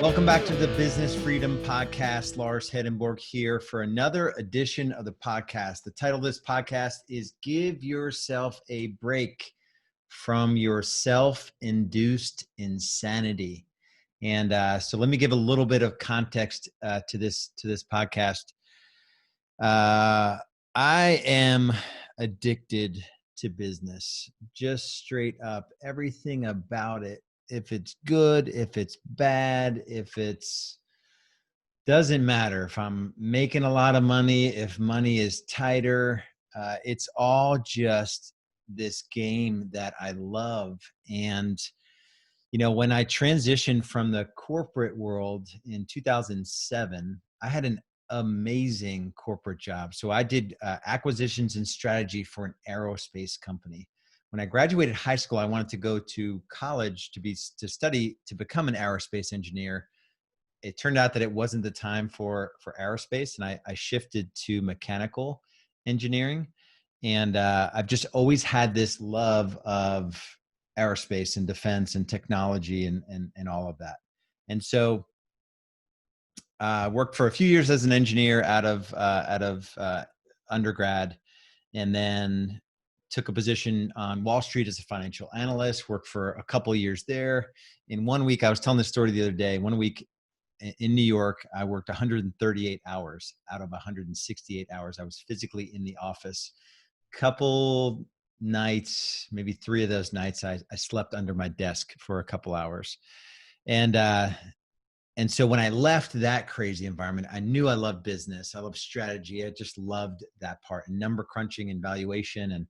Welcome back to the Business Freedom Podcast. Lars Hedenborg here for another edition of the podcast. The title of this podcast is Give Yourself a Break from Your Self-Induced Insanity. And so let me give a little bit of context to this podcast. I am addicted to business, just straight up, everything about it. If it's good, if it's bad, if it's doesn't matter if I'm making a lot of money, if money is tighter, it's all just this game that I love. And, you know, when I transitioned from the corporate world in 2007, I had an amazing corporate job. So I did acquisitions and strategy for an aerospace company. When I graduated high school, I wanted to go to college to study to become an aerospace engineer. It turned out that it wasn't the time for aerospace, and I shifted to mechanical engineering. And I've just always had this love of aerospace and defense and technology and all of that. And so worked for a few years as an engineer out of undergrad, and then took a position on Wall Street as a financial analyst, worked for a couple of years there. In 1 week, I was telling this story the other day, 1 week in New York, I worked 138 hours out of 168 hours. I was physically in the office. Couple nights, maybe 3 of those nights, I slept under my desk for a couple hours. And so when I left that crazy environment, I knew I loved business. I loved strategy. I just loved that part, and number crunching and valuation. And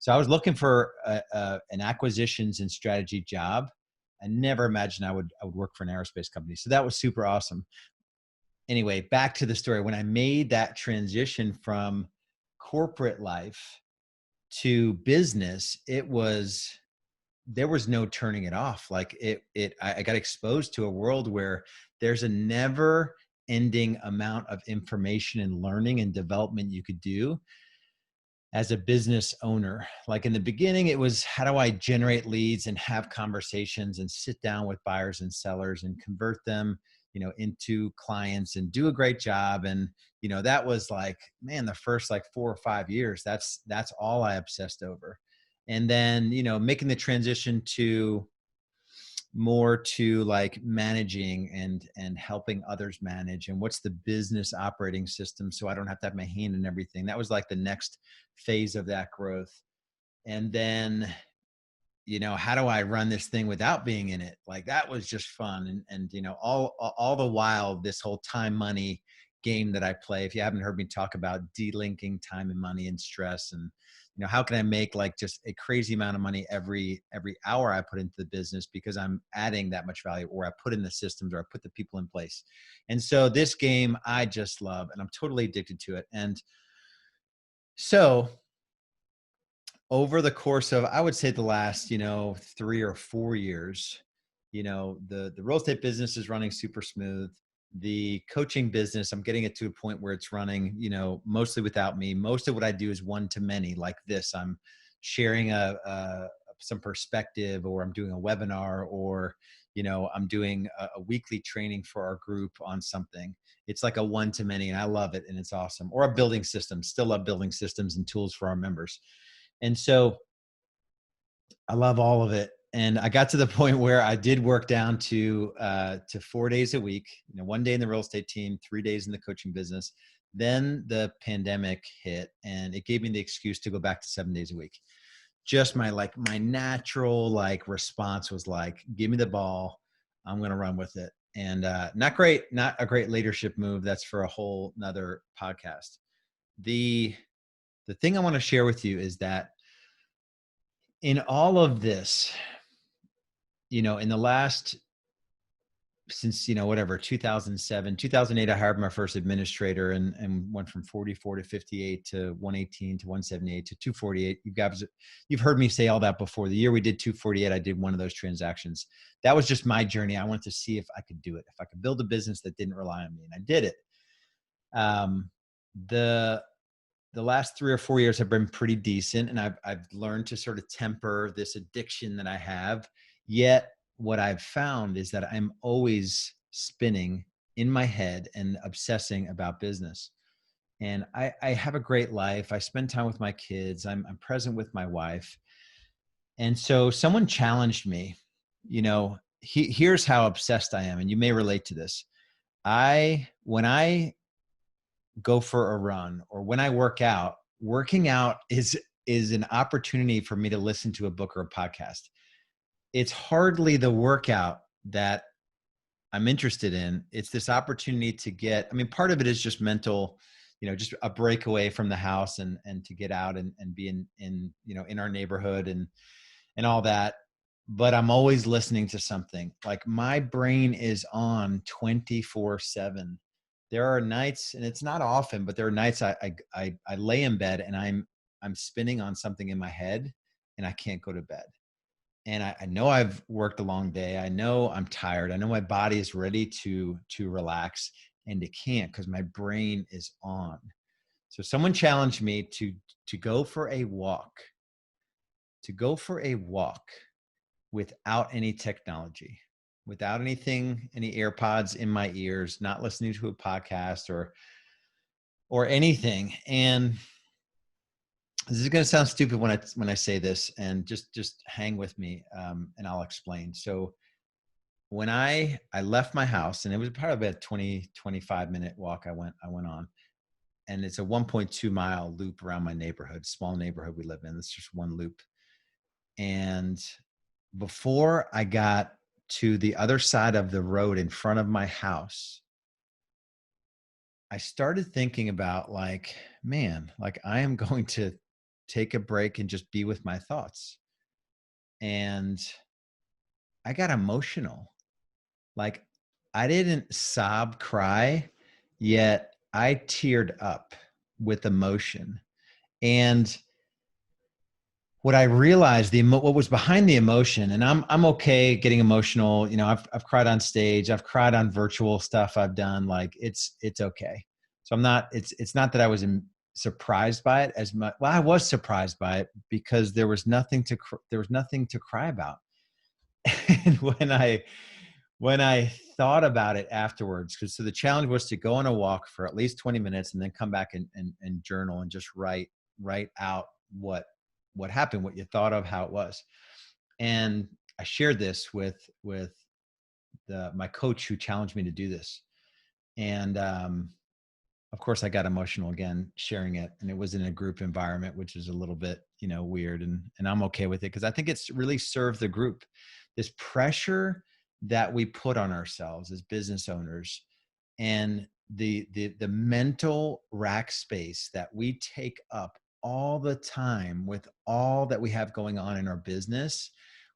so I was looking for an acquisitions and strategy job. I never imagined I would work for an aerospace company. So that was super awesome. Anyway, back to the story. When I made that transition from corporate life to business, there was no turning it off. Like I got exposed to a world where there's a never ending amount of information and learning and development you could do as a business owner. Like in the beginning, it was, how do I generate leads and have conversations and sit down with buyers and sellers and convert them, you know, into clients and do a great job. And, you know, that was like, man, the first like 4 or 5 years, that's all I obsessed over. And then, you know, making the transition to more to like managing and helping others manage, and what's the business operating system so I don't have to have my hand in everything. That was like the next phase of that growth. And then, you know, how do I run this thing without being in it? Like that was just fun. And you know, all the while, this whole time money game that I play. If you haven't heard me talk about delinking time and money and stress, and you know, how can I make like just a crazy amount of money every hour I put into the business because I'm adding that much value, or I put in the systems, or I put the people in place. And so this game I just love, and I'm totally addicted to it. And so over the course of, I would say the last, you know, 3 or 4 years, you know, the real estate business is running super smooth. The coaching business, I'm getting it to a point where it's running, you know, mostly without me. Most of what I do is one to many, like this. I'm sharing some perspective, or I'm doing a webinar, or, you know, I'm doing a weekly training for our group on something. It's like a one to many, and I love it, and it's awesome. Or I'm building systems, still love building systems and tools for our members. And so I love all of it. And I got to the point where I did work down to 4 days a week, you know, 1 day in the real estate team, 3 days in the coaching business. Then the pandemic hit, and it gave me the excuse to go back to 7 days a week. Just my natural like response was like, give me the ball. I'm going to run with it. And not a great leadership move. That's for a whole nother podcast. The thing I want to share with you is that in all of this, you know, in the last, since, you know, whatever, 2007, 2008, I hired my first administrator and went from 44 to 58 to 118 to 178 to 248. You guys, you've heard me say all that before. The year we did 248, I did one of those transactions. That was just my journey. I wanted to see if I could do it, if I could build a business that didn't rely on me, and I did it. The last 3 or 4 years have been pretty decent, and I've learned to sort of temper this addiction that I have. Yet what I've found is that I'm always spinning in my head and obsessing about business. And I have a great life. I spend time with my kids. I'm present with my wife. And so someone challenged me, here's how obsessed I am. And you may relate to this. When I go for a run or when I working out is an opportunity for me to listen to a book or a podcast. It's hardly the workout that I'm interested in. It's this opportunity to part of it is just mental, just a breakaway from the house and to get out and be in our neighborhood and all that. But I'm always listening to something. Like my brain is on 24/7. There are nights, and it's not often, but there are nights I lay in bed and I'm spinning on something in my head and I can't go to bed. And I know I've worked a long day. I know I'm tired. I know my body is ready to relax, and it can't because my brain is on. So someone challenged me to go for a walk, without any technology, without any AirPods in my ears, not listening to a podcast or anything. And this is going to sound stupid when I say this, and just hang with me, and I'll explain. So when I left my house, and it was probably about a 25 minute walk I went on, and it's a 1.2 mile loop around my neighborhood, small neighborhood we live in. It's just one loop. And before I got to the other side of the road in front of my house, I started thinking about I am going to take a break and just be with my thoughts. And I got emotional. Like I didn't sob cry, yet I teared up with emotion. And what I realized, what was behind the emotion, and I'm okay getting emotional. I've cried on stage, I've cried on virtual stuff I've done. Like it's okay. So I'm not. It's not that I was surprised by it as much. Well, I was surprised by it because there was nothing to cry about. And when I thought about it afterwards, so the challenge was to go on a walk for at least 20 minutes and then come back and journal and just write out what happened, what you thought of, how it was. And I shared this with my coach who challenged me to do this. And of course I got emotional again sharing it, and it was in a group environment, which is a little bit weird, and I'm okay with it because I think it's really served the group. This pressure that we put on ourselves as business owners, and the mental rack space that we take up all the time with all that we have going on in our business,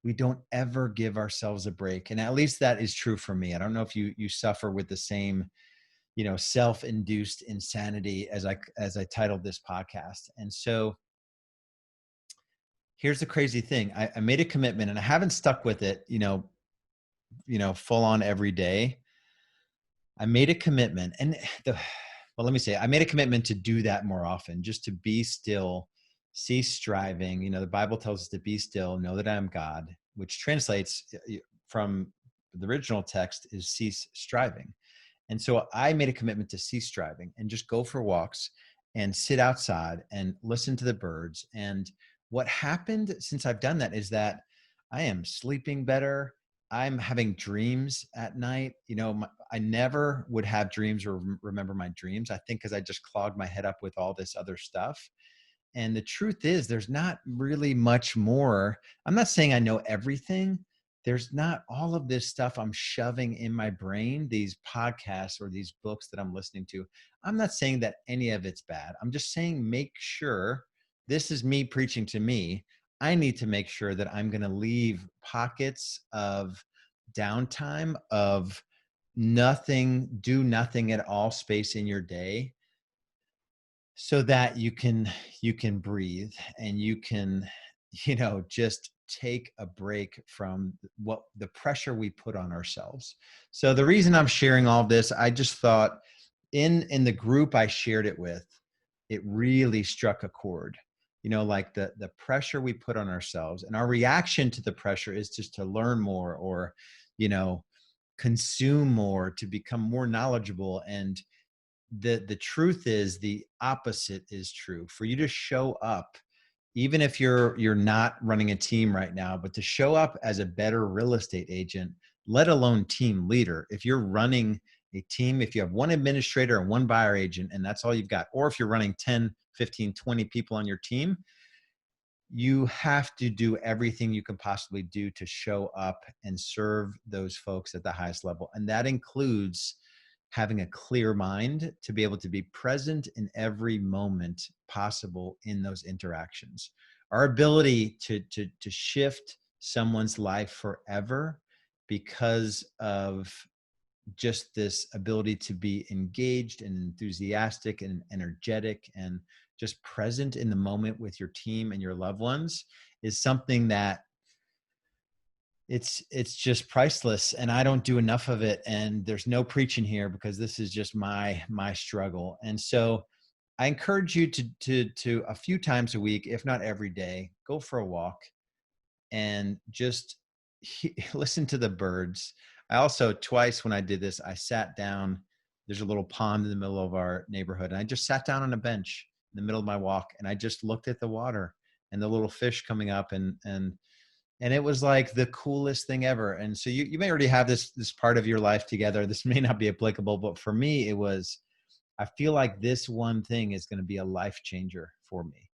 we don't ever give ourselves a break. And at least that is true for me. I don't know if you suffer with the same, self-induced insanity as I titled this podcast. And so here's the crazy thing. I made a commitment, and I haven't stuck with it, full on every day. I made a commitment, and let me say, I made a commitment to do that more often, just to be still, cease striving. The Bible tells us to be still, know that I am God, which translates from the original text is cease striving. And so I made a commitment to cease striving and just go for walks and sit outside and listen to the birds. And what happened since I've done that is that I am sleeping better. I'm having dreams at night. I never would have dreams or remember my dreams. I think because I just clogged my head up with all this other stuff. And the truth is, there's not really much more. I'm not saying I know everything. There's not all of this stuff I'm shoving in my brain, these podcasts or these books that I'm listening to. I'm not saying that any of it's bad. I'm just saying, make sure, this is me preaching to me. I need to make sure that I'm going to leave pockets of downtime, of do nothing at all space in your day, so that you can breathe and you can, just take a break from what the pressure we put on ourselves. So the reason I'm sharing all this, I just thought in the group I shared it with, it really struck a chord. Like the pressure we put on ourselves, and our reaction to the pressure is just to learn more, or, consume more, to become more knowledgeable. And the truth is the opposite is true. For you to show up, even if you're not running a team right now, but to show up as a better real estate agent, let alone team leader. If you're running a team, if you have one administrator and one buyer agent and that's all you've got, or if you're running 10, 15, 20 people on your team, you have to do everything you can possibly do to show up and serve those folks at the highest level. And that includes having a clear mind to be able to be present in every moment possible in those interactions. Our ability to shift someone's life forever because of just this ability to be engaged and enthusiastic and energetic and just present in the moment with your team and your loved ones is something that it's just priceless. And I don't do enough of it. And there's no preaching here because this is just my struggle. And so I encourage you to a few times a week, if not every day, go for a walk and just listen to the birds. I also, twice when I did this, I sat down. There's a little pond in the middle of our neighborhood. And I just sat down on a bench in the middle of my walk and I just looked at the water and the little fish coming up and it was like the coolest thing ever. And so you may already have this part of your life together. This may not be applicable, but for me, I feel like this one thing is going to be a life changer for me.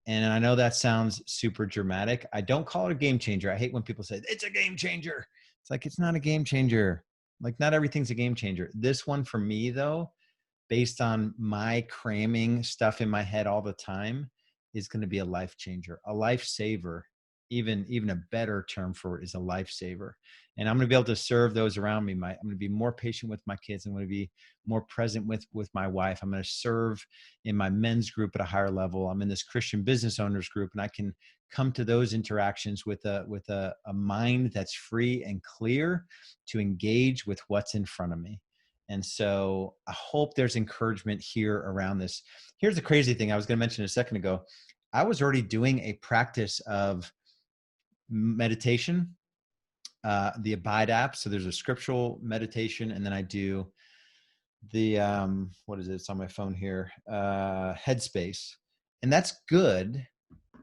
And I know that sounds super dramatic. I don't call it a game changer. I hate when people say it's a game changer. It's like, it's not a game changer. Like, not everything's a game changer. This one for me though, based on my cramming stuff in my head all the time, is going to be a life changer, a lifesaver. Even a better term for it is a lifesaver. And I'm going to be able to serve those around me. I'm going to be more patient with my kids. I'm going to be more present with my wife. I'm going to serve in my men's group at a higher level. I'm in this Christian business owners group, and I can come to those interactions with a mind that's free and clear to engage with what's in front of me. And so I hope there's encouragement here around this. Here's the crazy thing I was going to mention a second ago. I was already doing a practice of meditation, the Abide app. So there's a scriptural meditation, and then I do the what is it? It's on my phone here, Headspace, and that's good.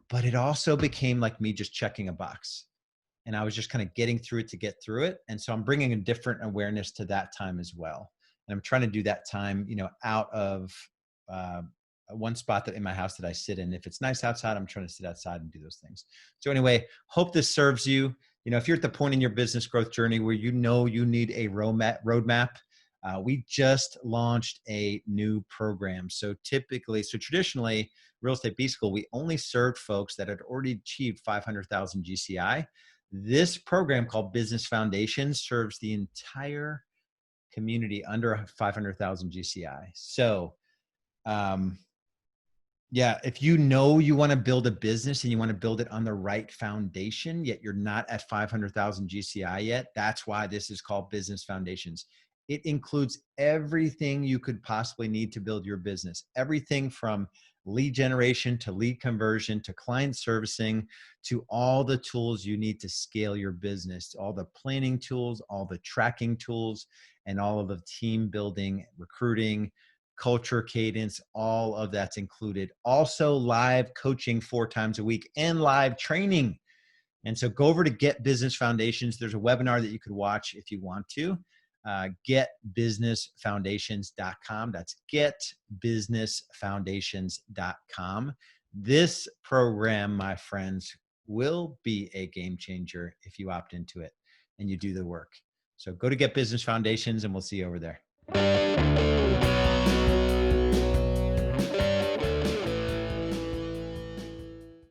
But it also became like me just checking a box, and I was just kind of getting through it to get through it. And so I'm bringing a different awareness to that time as well. And I'm trying to do that time, out of one spot that in my house that I sit in. If it's nice outside, I'm trying to sit outside and do those things. So anyway, hope this serves you. If you're at the point in your business growth journey where you need a roadmap, we just launched a new program. So traditionally, Real Estate B School, we only served folks that had already achieved 500,000 GCI. This program called Business Foundations serves the entire community under 500,000 GCI. So, if you want to build a business and you want to build it on the right foundation, yet you're not at 500,000 GCI yet, that's why this is called Business Foundations. It includes everything you could possibly need to build your business. Everything from lead generation to lead conversion to client servicing to all the tools you need to scale your business, all the planning tools, all the tracking tools, and all of the team building, recruiting, culture, cadence, all of that's included. Also live coaching 4 times a week and live training. And so go over to Get Business Foundations. There's a webinar that you could watch if you want to. Getbusinessfoundations.com. That's getbusinessfoundations.com. This program, my friends, will be a game changer if you opt into it and you do the work. So go to Get Business Foundations and we'll see you over there.